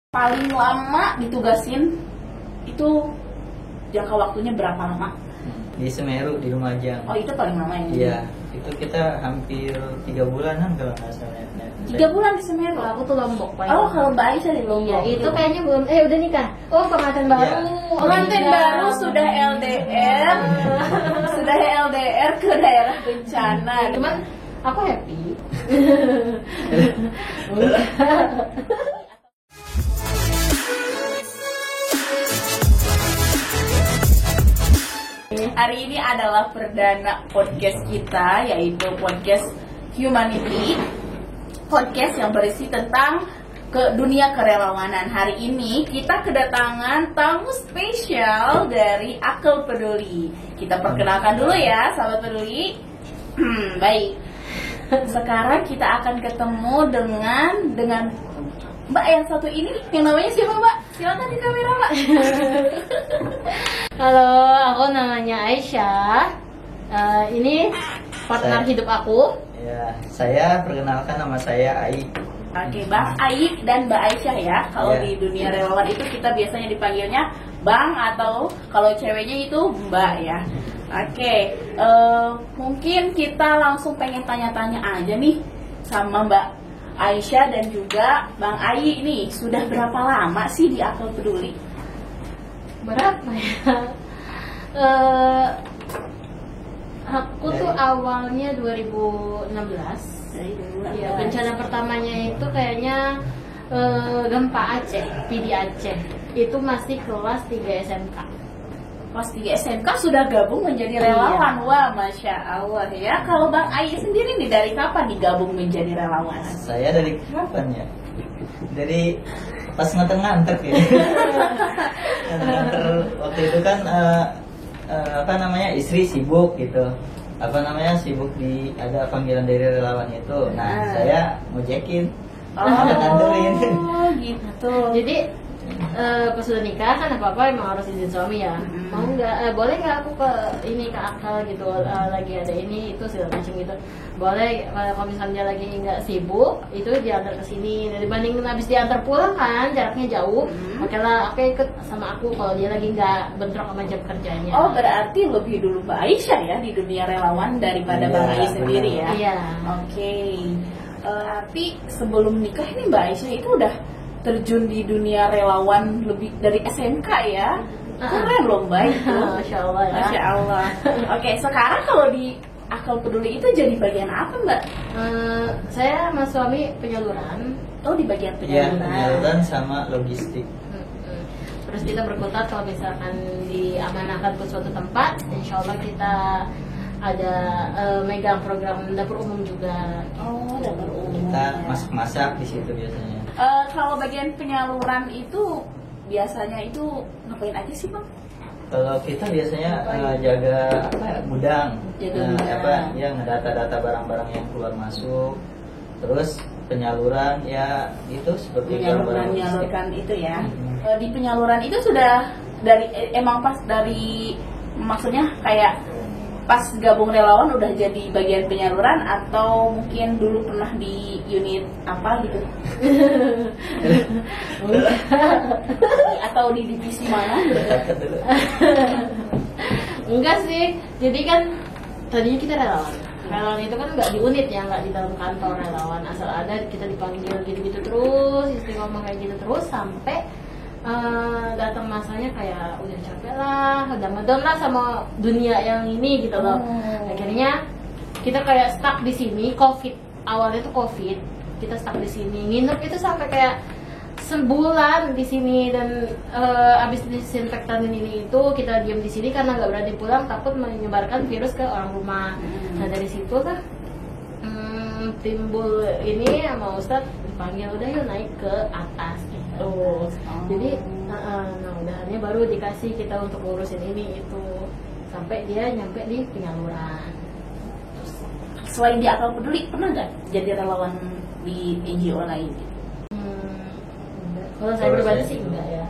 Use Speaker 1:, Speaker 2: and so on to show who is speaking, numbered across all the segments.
Speaker 1: Paling lama ditugasin itu jangka waktunya berapa lama?
Speaker 2: Di Semeru, di Lumajang.
Speaker 1: Oh, itu paling lama ya?
Speaker 2: Iya, itu kita hampir 3 bulanan kalau nggak salah.
Speaker 1: 3 bulan di Semeru.
Speaker 3: Aku tuh Lombok paling.
Speaker 1: Oh, kalau Mbak Aisyah di Lombok.
Speaker 3: Iya, itu kayaknya belum udah nikah. Oh, pengantin baru.
Speaker 2: Iya.
Speaker 1: Pengantin baru sudah LDR. Sudah LDR ke daerah bencana.
Speaker 3: Cuman aku happy.
Speaker 1: Hari ini adalah perdana podcast kita, yaitu podcast Humanity, podcast yang berisi tentang dunia kerelawanan. Hari ini kita kedatangan tamu spesial dari Akal Peduli. Kita perkenalkan dulu ya, sahabat peduli. Baik. Sekarang kita akan ketemu dengan Mbak yang satu ini, yang namanya siapa, Mbak? Silakan di kamera, Mbak.
Speaker 3: Halo, aku namanya Aisyah. Ini partner hidup aku.
Speaker 2: Ya, saya perkenalkan, nama saya Ai.
Speaker 1: Oke, Bang Ai dan Mbak Aisyah ya. Kalau di dunia relawan itu kita biasanya dipanggilnya Bang, atau kalau ceweknya itu Mbak ya. Oke, mungkin kita langsung pengen tanya-tanya aja nih sama Mbak Aisyah dan juga Bang Ai ini. Sudah berapa lama sih di Akal Peduli?
Speaker 3: Berapa ya? Aku tuh awalnya 2016. Ya, bencana pertamanya itu kayaknya gempa Aceh, PD Aceh. Itu masih kelas 3 SMK.
Speaker 1: Kelas 3 SMK sudah gabung menjadi relawan. Wah, Masya Allah ya. Kalau Bang Ai sendiri nih, dari kapan digabung menjadi relawan?
Speaker 2: Saya dari kapan ya? Dari pas nganter ya. Nganter waktu itu kan istri sibuk gitu. Sibuk di ada panggilan dari relawan itu. Nah, saya ngojekin. Nganterin.
Speaker 1: Oh, gitu.
Speaker 3: Jadi pas sudah nikah kan apa emang harus izin suami ya. Mau nggak boleh nggak aku ke Akal gitu, lagi ada ini itu segala macam gitu. Boleh kalau misalnya lagi nggak sibuk itu diantar ke sini. Dibanding habis diantar pulang kan jaraknya jauh. Oke, ikut sama aku kalau dia lagi nggak bentrok sama jam kerjanya.
Speaker 1: Oh, berarti lebih dulu Mbak Aisyah ya di dunia relawan daripada Bang Ai sendiri ya.
Speaker 3: Iya.
Speaker 1: Oke. Tapi sebelum nikah ini Mbak Aisyah itu udah terjun di dunia relawan lebih dari SMK ya. Keren loh Mbak itu.
Speaker 3: Masya Allah ya.
Speaker 1: Masya Allah. Oke, sekarang kalau di Akal Peduli itu jadi bagian apa Mbak?
Speaker 3: Saya sama suami penyaluran.
Speaker 1: Oh, di bagian
Speaker 2: Iya,
Speaker 1: penyaluran.
Speaker 2: penyaluran sama logistik.
Speaker 3: Terus kita berkutat kalau misalkan diamanahkan ke suatu tempat, insya Allah kita ada megang program dapur umum juga.
Speaker 1: Oh, dapur umum.
Speaker 2: Kita masak-masak di situ biasanya.
Speaker 1: Kalau bagian penyaluran itu biasanya itu ngapain aja sih Bang?
Speaker 2: Kalau kita biasanya jaga gudang, ngedata-data barang-barang yang keluar masuk, terus penyaluran ya itu seperti
Speaker 1: menyalurkan itu ya. Di penyaluran itu sudah maksudnya kayak pas gabung relawan udah jadi bagian penyaluran, atau mungkin dulu pernah di unit apa gitu? Atau di divisi mana?
Speaker 3: Enggak sih, jadi kan tadinya kita relawan. Relawan itu kan nggak di unit ya, nggak di dalam kantor relawan. Asal ada kita dipanggil gitu-gitu terus, istri ngomong kayak gitu terus sampai datang masanya kayak udah capek lah, udah ngedon lah sama dunia yang ini gitu loh. Akhirnya kita kayak stuck di sini. Awalnya tuh COVID, kita stuck di sini. Nginep itu sampai kayak sebulan di sini, dan abis disinfektan ini itu kita diam di sini karena nggak berani pulang, takut menyebarkan virus ke orang rumah. Nah dari situ lah timbul ini sama Ustadz dipanggil, udah yuk naik ke atas gitu. Jadi udahannya baru dikasih kita untuk ngurusin ini itu sampai dia nyampe di penyaluran.
Speaker 1: Selain di Akal Peduli, pernah nggak jadi relawan di NGO lain?
Speaker 3: Kalau saya pribadi sih enggak ya.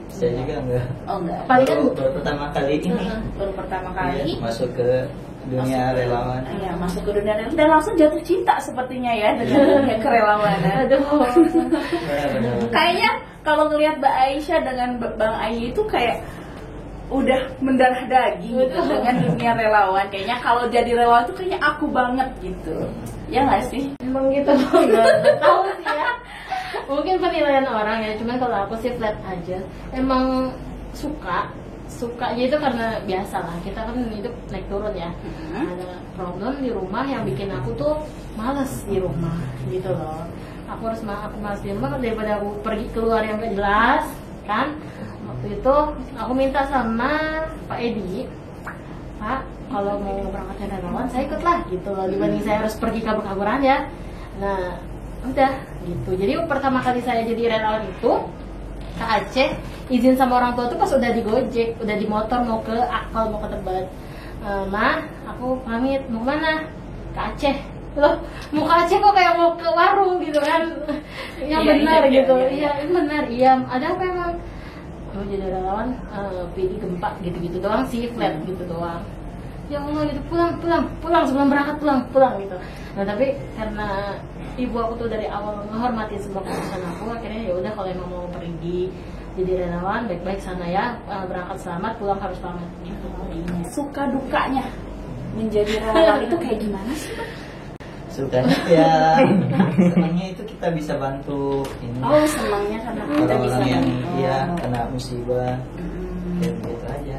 Speaker 2: Saya juga enggak.
Speaker 1: Oh enggak.
Speaker 2: Baru pertama kali ini.
Speaker 1: Baru pertama kali
Speaker 2: masuk ke dunia relawan.
Speaker 1: Iya, masuk ke dunia relawan dan langsung jatuh cinta sepertinya ya dengan dunia kerelawanan.
Speaker 3: Aduh.
Speaker 1: Kayaknya kalau ngelihat Mbak Aisyah dengan Bang Ayi itu kayak udah mendarah daging gitu dengan dunia relawan. Kayaknya kalau jadi relawan tuh kayaknya aku banget gitu. Ya nggak sih?
Speaker 3: Emang gitu nggak tahu sih ya. Mungkin penilaian orang ya. Cuman kalau aku sih flat aja. Emang sukanya itu karena biasa lah. Kita kan hidup naik turun ya. Ada problem di rumah yang bikin aku tuh males di rumah gitu loh. Aku males di rumah daripada aku pergi keluar yang gak jelas kan. Waktu itu aku minta sama Pak Edi, Pak, kalau mau berangkat relawan saya ikut lah gitu loh, dibanding saya harus pergi kabur-kaburan ya. Nah udah gitu. Jadi pertama kali saya jadi relawan itu ke Aceh, izin sama orang tua tuh pas udah di Gojek, udah di motor mau ke Akal, mau ke Tebet. Ma, aku pamit, mau kemana? Ke Aceh. Loh, mau ke Aceh kok kayak mau ke warung gitu kan? Yang benar gitu. Iya, benar. Iya, ada apa emang? Mau jadi relawan, PD gempa gitu-gitu doang sih, flat gitu doang. Ya Allah gitu, pulang sebelum berangkat pulang gitu. Nah tapi karena ibu aku tuh dari awal menghormati semua keputusan aku, akhirnya ya udah kalau emang mau pergi jadi relawan baik-baik sana ya, berangkat selamat, pulang harus selamat gitu.
Speaker 1: Suka dukanya menjadi relawan itu kayak gimana sih?
Speaker 2: Sukanya ya senangnya itu kita bisa bantu ini.
Speaker 1: Oh, senangnya karena kita bisa
Speaker 2: orang yang
Speaker 1: bantu.
Speaker 2: iya kena musibah. Ya gitu aja.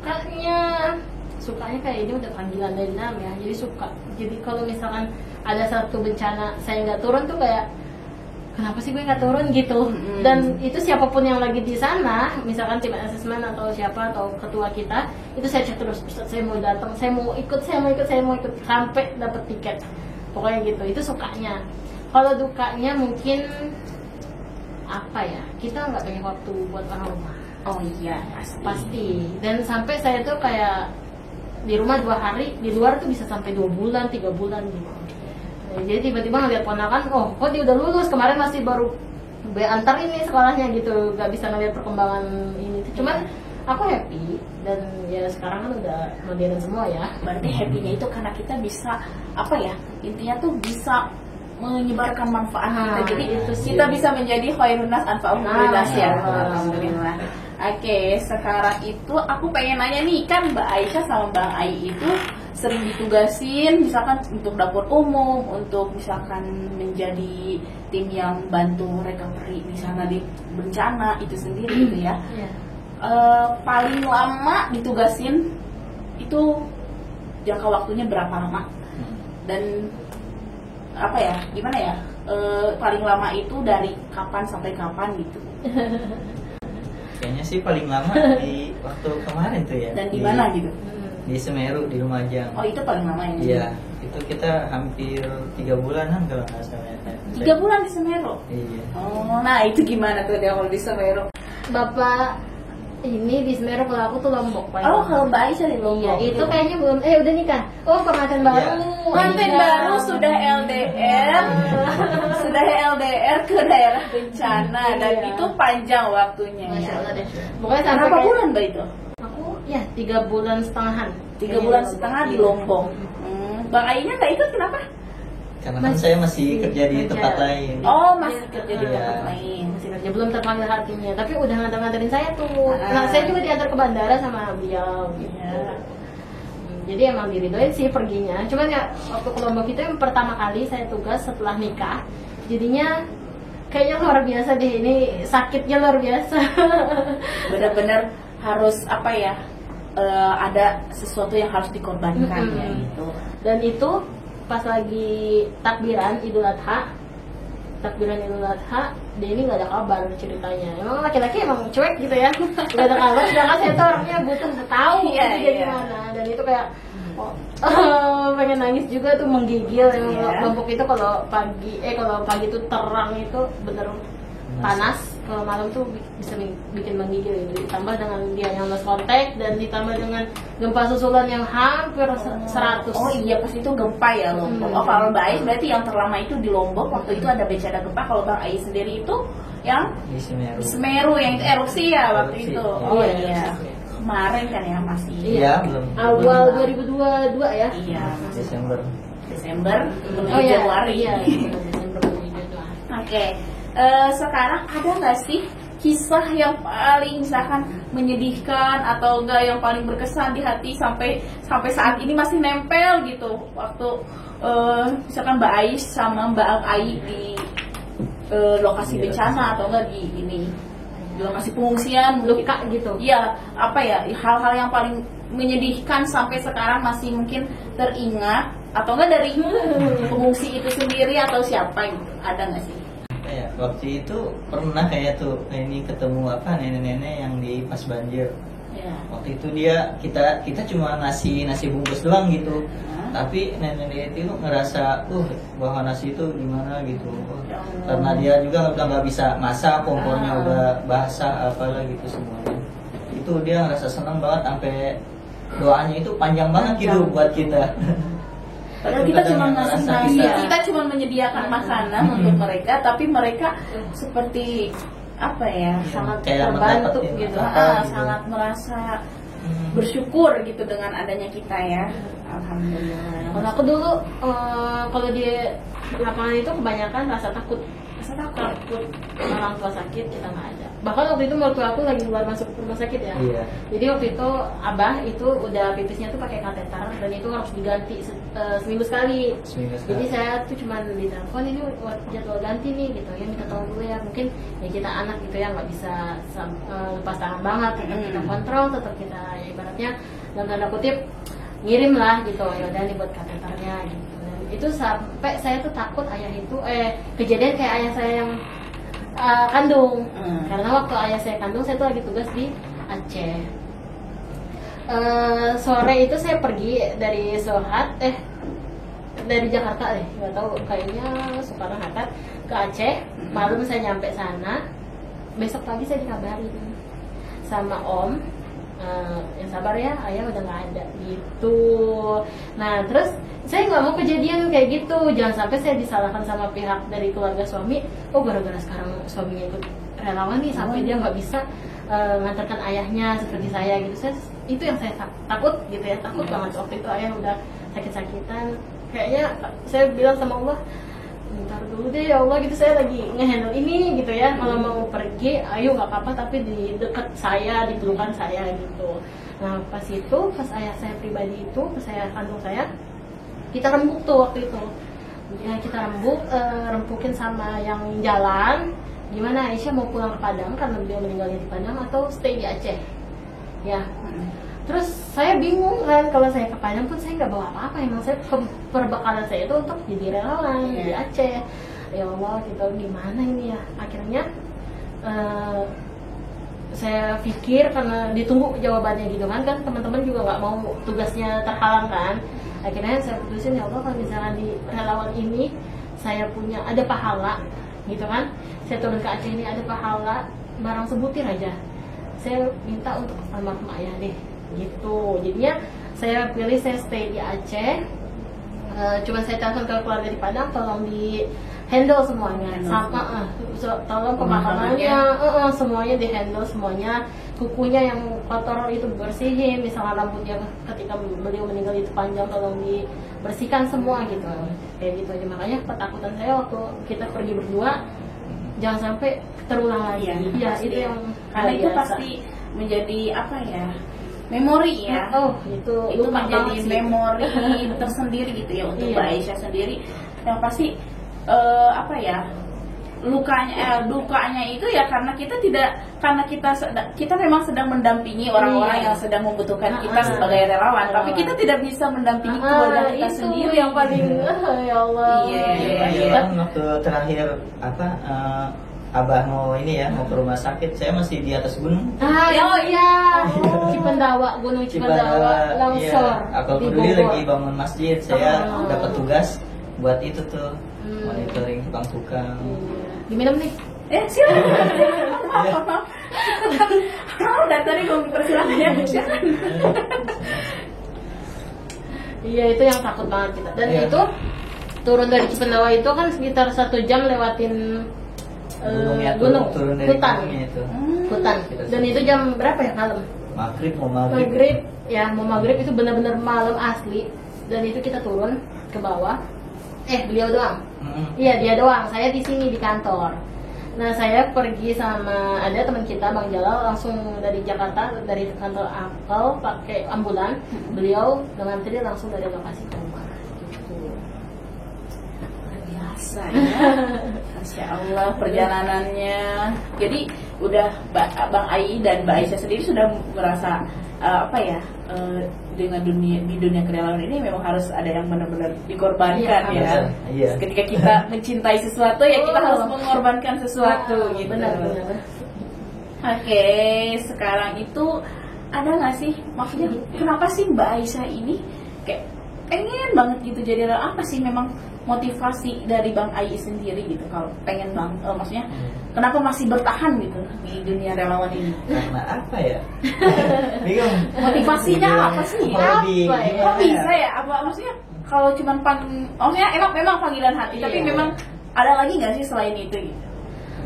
Speaker 1: Kayak
Speaker 3: sukanya kayak ini udah panggilan dari dalam ya, jadi suka. Jadi kalau misalkan ada satu bencana saya nggak turun tuh kayak kenapa sih gue nggak turun gitu. Dan itu siapapun yang lagi di sana, misalkan tim asesmen atau siapa atau ketua kita, itu saya cek terus, Ustaz saya mau datang, saya mau ikut sampai dapat tiket. Pokoknya gitu, itu sukanya. Kalau dukanya mungkin apa ya, kita nggak banyak waktu buat orang rumah.
Speaker 1: oh iya
Speaker 3: Pasti. Dan sampai saya tuh kayak di rumah 2 hari, di luar tuh bisa sampai 2 bulan, 3 bulan gitu. Jadi tiba-tiba ngeliat ponakan, oh kok dia udah lulus, kemarin masih baru antar ini sekolahnya gitu, gak bisa ngeliat perkembangan ini. Cuman aku happy, dan ya sekarang kan udah modern semua ya.
Speaker 1: Berarti happy-nya itu karena kita bisa apa ya, intinya tuh bisa menyebarkan manfaat kita. Jadi
Speaker 3: itu sih.
Speaker 1: kita bisa menjadi khairun nas anfa'uhum linnas ya.
Speaker 3: Alhamdulillah.
Speaker 1: Alhamdulillah. Oke, sekarang itu aku pengen nanya nih, kan Mbak Aisyah sama Bang Ai itu sering ditugasin misalkan untuk dapur umum, untuk misalkan menjadi tim yang bantu recovery di sana di bencana itu sendiri gitu ya. Paling lama ditugasin itu jangka waktunya berapa lama? Dan apa ya, gimana ya, paling lama itu dari kapan sampai kapan gitu?
Speaker 2: Kayaknya sih paling lama di waktu kemarin tuh ya.
Speaker 1: Dan di mana gitu?
Speaker 2: Di Semeru, di Lumajang.
Speaker 1: Oh, itu paling lama ya?
Speaker 2: Iya, itu kita hampir 3 bulanan kalau nggak salah.
Speaker 1: 3 bulan di Semeru?
Speaker 2: Iya.
Speaker 1: Oh, nah itu gimana tuh dia kalau di Semeru?
Speaker 3: Bapak ini di Semeru, kalau aku tuh Lombok.
Speaker 1: Oh, kalau Mbak Aisyah di Lombok.
Speaker 3: Iya, itu kayaknya belum, udah nikah. Oh, pengantin baru.
Speaker 1: Pengantin baru sudah LDR, sudah LDR ke daerah bencana, dan itu panjang waktunya.
Speaker 3: Masya
Speaker 1: Ya.
Speaker 3: Allah deh. Pokoknya sampai
Speaker 1: Berapa
Speaker 3: kayak-
Speaker 1: bulan Mbak itu?
Speaker 3: Aku ya 3 bulan setengahan.
Speaker 1: 3 bulan setengah di Lombok. Bang Ainya nggak ikut kenapa?
Speaker 2: Karena kan saya masih kerja di
Speaker 3: kerja.
Speaker 2: tempat lain.
Speaker 1: Oh, masih kerja di
Speaker 2: Iya.
Speaker 1: tempat lain.
Speaker 3: Masih kerja, belum terpanggil hatinya, tapi udah nganter-nganterin saya tuh. Nah, saya juga diantar ke bandara sama beliau gitu.
Speaker 1: Iya.
Speaker 3: Jadi emang diridoin sih perginya. Cuman ya waktu ke Lombok itu yang pertama kali saya tugas setelah nikah. Jadinya kayaknya luar biasa deh, ini sakitnya luar biasa.
Speaker 1: Benar-benar harus apa ya? Ada sesuatu yang harus dikorbankan ya gitu.
Speaker 3: Dan itu pas lagi takbiran Idul Adha, dia ini nggak ada kabar ceritanya. Emang laki-laki emang cuek gitu ya, nggak ada kabar. Sedangkan saya tuh orangnya butuh tahu
Speaker 1: Iya,
Speaker 3: dia
Speaker 1: iya.
Speaker 3: gimana. Dan itu kayak pengen nangis juga tuh, menggigil. Emang
Speaker 1: Iya.
Speaker 3: Lombok itu kalau pagi tuh terang itu bener panas, kalau malam tuh bisa bikin menggigil gitu. Ditambah dengan dia yang lost contact, dan ditambah dengan gempa susulan yang hampir 100.
Speaker 1: Oh iya, pas itu gempa ya Lombok. Oh, kalau Mbak Ai berarti yang terlama itu di Lombok, waktu itu ada bencana gempa. Kalau Bang Ai sendiri itu yang
Speaker 2: Di Semeru.
Speaker 1: Semeru yang itu erupsi ya waktu
Speaker 2: Erupsi.
Speaker 1: itu.
Speaker 2: Iya,
Speaker 1: Oh
Speaker 3: erupsi.
Speaker 1: iya. Kemarin kan ya masih.
Speaker 2: Iya, belum.
Speaker 3: Awal 2022 ya.
Speaker 1: Iya, masih
Speaker 2: Desember.
Speaker 1: Desember menuju
Speaker 3: Oh iya,
Speaker 1: Januari.
Speaker 3: iya. Desember 2022.
Speaker 1: Oke. sekarang ada nggak sih kisah yang paling misalkan menyedihkan atau enggak yang paling berkesan di hati sampai saat ini masih nempel gitu waktu misalkan Mbak Ais sama Mbak Ai di lokasi bencana atau enggak di lokasi pengungsian
Speaker 3: luka gitu.
Speaker 1: Iya, apa ya hal-hal yang paling menyedihkan sampai sekarang masih mungkin teringat atau enggak dari pengungsi itu sendiri atau siapa gitu, ada nggak sih?
Speaker 2: Ya, waktu itu pernah kayak tuh ini ketemu nenek-nenek yang di pas banjir.
Speaker 1: Ya.
Speaker 2: Waktu itu kita cuma ngasih nasi bungkus doang gitu. Tapi nenek itu ngerasa bahwa nasi itu gimana gitu. Karena dia juga udah nggak bisa masak, kompornya udah basah apalah gitu semuanya. Itu dia ngerasa senang banget sampai doanya itu panjang banget gitu buat kita.
Speaker 1: Padahal kita cuma ngasih nasi, kita cuma menyediakan makanan untuk mereka, tapi mereka seperti apa ya, sangat terbantu gitu, sangat merasa bersyukur gitu dengan adanya kita ya. Alhamdulillah.
Speaker 3: Kalau aku dulu kalau di lapangan itu kebanyakan rasa takut orang tua sakit kita nggak ada. Bahkan waktu itu mertua aku lagi keluar masuk rumah sakit ya.
Speaker 2: Iya.
Speaker 3: Jadi waktu itu abah itu udah pipisnya tuh pakai kateter dan itu harus diganti seminggu sekali. Jadi saya tuh cuma ditelepon ini jadwal ganti nih gitu ya, minta tolong dulu ya. Mungkin ya kita anak gitu ya nggak bisa lepas tangan banget, tetap kita kontrol, tetap kita ya ibaratnya dalam tanda kutip ngirim lah gitu ya udah nih buat kateternya gitu. Dan itu sampai saya tuh takut ayah itu kejadian kayak ayah saya yang kandung. Karena waktu ayah saya kandung saya tuh lagi tugas di Aceh. Sore itu saya pergi dari dari Jakarta deh, nggak tahu kayaknya Soekarno Hatta ke Aceh. Malam saya nyampe sana, besok pagi saya dikabarin sama Om, yang sabar ya, ayah udah nggak ada gitu. Nah terus saya nggak mau kejadian kayak gitu, jangan sampai saya disalahkan sama pihak dari keluarga suami. Gara-gara sekarang suaminya ikut relawan nih sampai dia nggak bisa ngantarkan ayahnya seperti saya gitu. Itu yang saya takut gitu ya, takut banget waktu itu ayah udah sakit-sakitan. Kayaknya saya bilang sama Allah, bentar dulu deh ya Allah gitu, saya lagi ngehandle ini gitu ya. Kalau mau pergi, ayo nggak apa-apa, tapi di dekat saya, di pelukan saya gitu. Nah pas ayah saya pribadi itu, pas saya kandung saya, kita rembuk tuh waktu itu. Ya kita rempukin sama yang jalan. Gimana Aisyah mau pulang ke Padang karena beliau meninggalnya di Padang atau stay di Aceh? Ya. Terus saya bingung kan, kalau saya ke Padang pun saya nggak bawa apa-apa. Emang saya perbekalan saya itu untuk jadi relawan di Aceh. Ya Allah, gitu gimana ini ya? Akhirnya saya pikir karena ditunggu jawabannya gitu kan teman-teman juga nggak mau tugasnya terhalang kan. Akhirnya saya putusin, ya Allah kalau misalnya di relawan ini saya ada pahala gitu kan, saya turun ke Aceh ini ada pahala barang sebutir aja, saya minta untuk almarhum ayah deh gitu. Jadinya saya pilih saya stay di Aceh. Cuman saya telepon ke keluarga di Padang, tolong di handle semuanya, sama tolong pemakamannya, semuanya di handle semuanya, kukunya yang kotor itu bersihin, misalnya rambutnya ketika beliau meninggal itu panjang tolong dibersihkan semua gitu, kayak gitu aja. Makanya ketakutan saya waktu kita pergi berdua jangan sampai terulang lagi. Ya itu yang
Speaker 1: karena itu pasti menjadi apa ya, memori ya.
Speaker 3: Itu
Speaker 1: menjadi memori tersendiri gitu ya untuk Mbak Aisyah sendiri, yang pasti apa ya, dukanya itu ya karena kita memang sedang mendampingi orang-orang yang sedang membutuhkan kita sebagai relawan, tapi kita tidak bisa mendampingi keluarga kita sendiri yang paling
Speaker 3: ya Allah.
Speaker 2: Iya. Waktu terakhir Abah mau ke rumah sakit, saya masih di atas gunung.
Speaker 3: Cipendawa, Gunung Cipendawa, longsor.
Speaker 2: Aku peduli lagi bangun masjid, saya dapat tugas buat itu tuh, monitoring tukang-tukang.
Speaker 3: Diminum nih.
Speaker 1: Silakan. Dari tadi gue persilakan ya.
Speaker 3: Iya, itu yang takut banget kita. Dan itu turun dari Cipendawa itu kan sekitar 1 jam lewatin gunung, hutan. Dan itu jam berapa ya malam? Maghrib itu benar-benar malam asli. Dan itu kita turun ke bawah. Beliau doang. Iya, dia doang. Saya di sini di kantor. Nah saya pergi sama ada teman kita Bang Jalal langsung dari Jakarta dari kantor Apple pakai ambulan. Beliau dengan tadi langsung dari lokasi ke rumah. Gitu.
Speaker 1: Luar biasa ya. Masya Allah perjalanannya. Jadi udah Bang Ai dan Mbak Aisyah sendiri sudah merasa dengan di dunia kerelawanan ini memang harus ada yang benar-benar dikorbankan ya.
Speaker 2: Iya.
Speaker 1: Ketika kita mencintai sesuatu ya kita harus mengorbankan sesuatu gitu.
Speaker 3: Benar.
Speaker 1: Oke, sekarang itu ada nggak sih maksudnya kenapa sih Mbak Aisyah ini kayak pengen banget gitu jadi apa sih memang motivasi dari Bang Ai sendiri gitu kalau pengen maksudnya kenapa masih bertahan gitu di dunia relawan ini?
Speaker 2: Karena apa ya? Bingung.
Speaker 1: Motivasinya apa sih? Kok bisa ya? Apa maksudnya kalau cuman maksudnya memang panggilan hati, tapi memang ada lagi nggak sih selain itu gitu?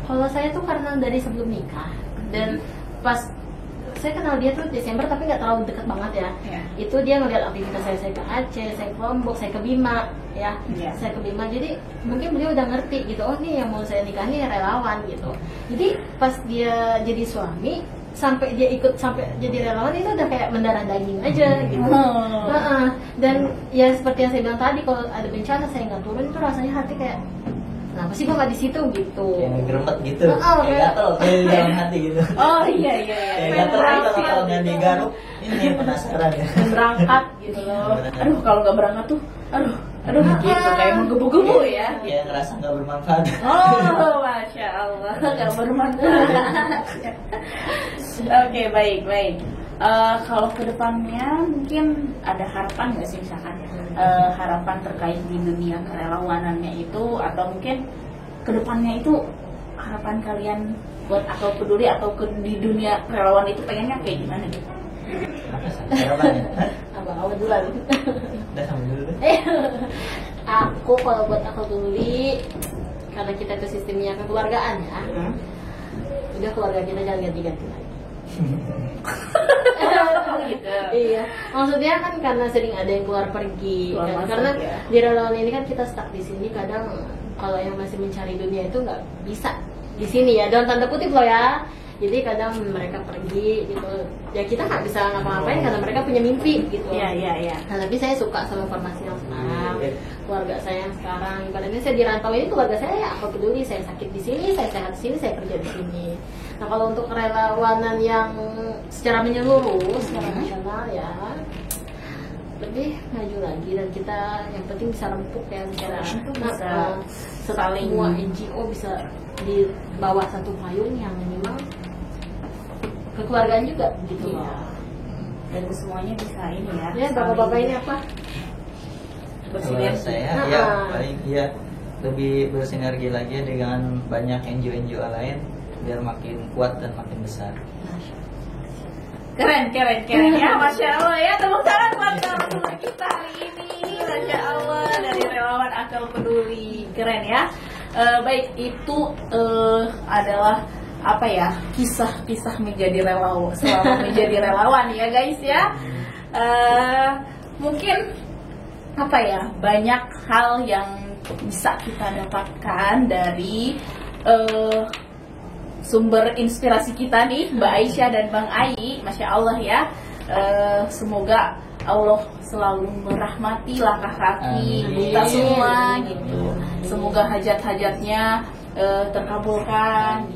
Speaker 3: Kalau saya tuh karena dari sebelum nikah dan pas saya kenal dia tuh Desember tapi nggak terlalu dekat banget ya. Itu dia ngeliat aktivitas saya ke Aceh, saya ke Lombok, saya ke Bima ya. Saya ke Bima, jadi mungkin beliau udah ngerti gitu, oh nih yang mau saya nikahi relawan gitu. Jadi pas dia jadi suami sampai dia ikut sampai jadi relawan itu udah kayak mendarah daging aja gitu. Dan ya seperti yang saya bilang tadi, kalau ada bencana saya nggak turun itu rasanya hati kayak kenapa sih bapak di situ gitu?
Speaker 2: Kayak ngegerempet gitu, kayak gatel kayak dalam hati gitu.
Speaker 1: Oh iya.
Speaker 2: Kayak gatel gitu kalau nggak digaruk, ini penasaran ya.
Speaker 1: Berangkat gitu loh. Aduh kalau nggak berangkat tuh, aduh gitu kayak menggebu-gebu ya.
Speaker 2: Kayak ngerasa nggak bermanfaat.
Speaker 1: Oh masya Allah nggak bermanfaat. Oke baik. Kalau kedepannya mungkin ada harapan nggak sih misalkan harapan terkait di dunia kerelawanannya itu atau mungkin kedepannya itu harapan kalian buat Akal Peduli atau di dunia relawan itu pengennya kayak gimana gitu?
Speaker 2: Apa sih harapannya?
Speaker 3: Abang duluan.
Speaker 2: Udah sama dulu.
Speaker 3: Aku kalau buat Akal Peduli karena kita itu sistemnya kekeluargaan ya. Udah keluarga kita jangan ganti-ganti lagi.
Speaker 1: Gitu.
Speaker 3: Iya, maksudnya kan karena sering ada yang keluar pergi kan? Karena di relawan ini kan kita stuck di sini, kadang kalau yang masih mencari dunia itu nggak bisa di sini ya, dalam tanda kutip loh ya. Jadi kadang mereka pergi gitu, ya kita nggak bisa ngapa-ngapain karena mereka punya mimpi gitu.
Speaker 1: Iya.
Speaker 3: Nah, tapi saya suka sama formasi yang sekarang, keluarga saya yang sekarang. Ibaratnya saya di rantau ini keluarga saya ya Akal Peduli, saya sakit di sini, saya sehat di sini, saya kerja di sini. Nah kalau untuk relawanan yang secara menyeluruh, secara nasional ya lebih maju lagi, dan kita yang penting bisa rempuk ya bicara
Speaker 1: saling
Speaker 3: semua NGO bisa di bawah satu payung yang memang kekeluargaan juga gitu loh.
Speaker 1: Dan semuanya bisa ini ya.
Speaker 3: Ya bapak-bapak ini apa?
Speaker 2: Kalau saya ya paling lebih bersinergi lagi dengan banyak NGO lain biar makin kuat dan makin besar.
Speaker 1: Keren ya, masya Allah ya, tepuk tangan buat narasumber kita hari ini, masya Allah dari relawan Akal Peduli, keren ya. Baik, itu adalah apa ya, kisah-kisah menjadi relawan selama menjadi relawan ya guys ya. Mungkin apa ya, banyak hal yang bisa kita dapatkan dari sumber inspirasi kita nih, Mbak Aisyah dan Bang Ai, masya Allah ya. Semoga Allah selalu merahmati langkah kaki kita semua gitu. Semoga hajat-hajatnya terkabulkan.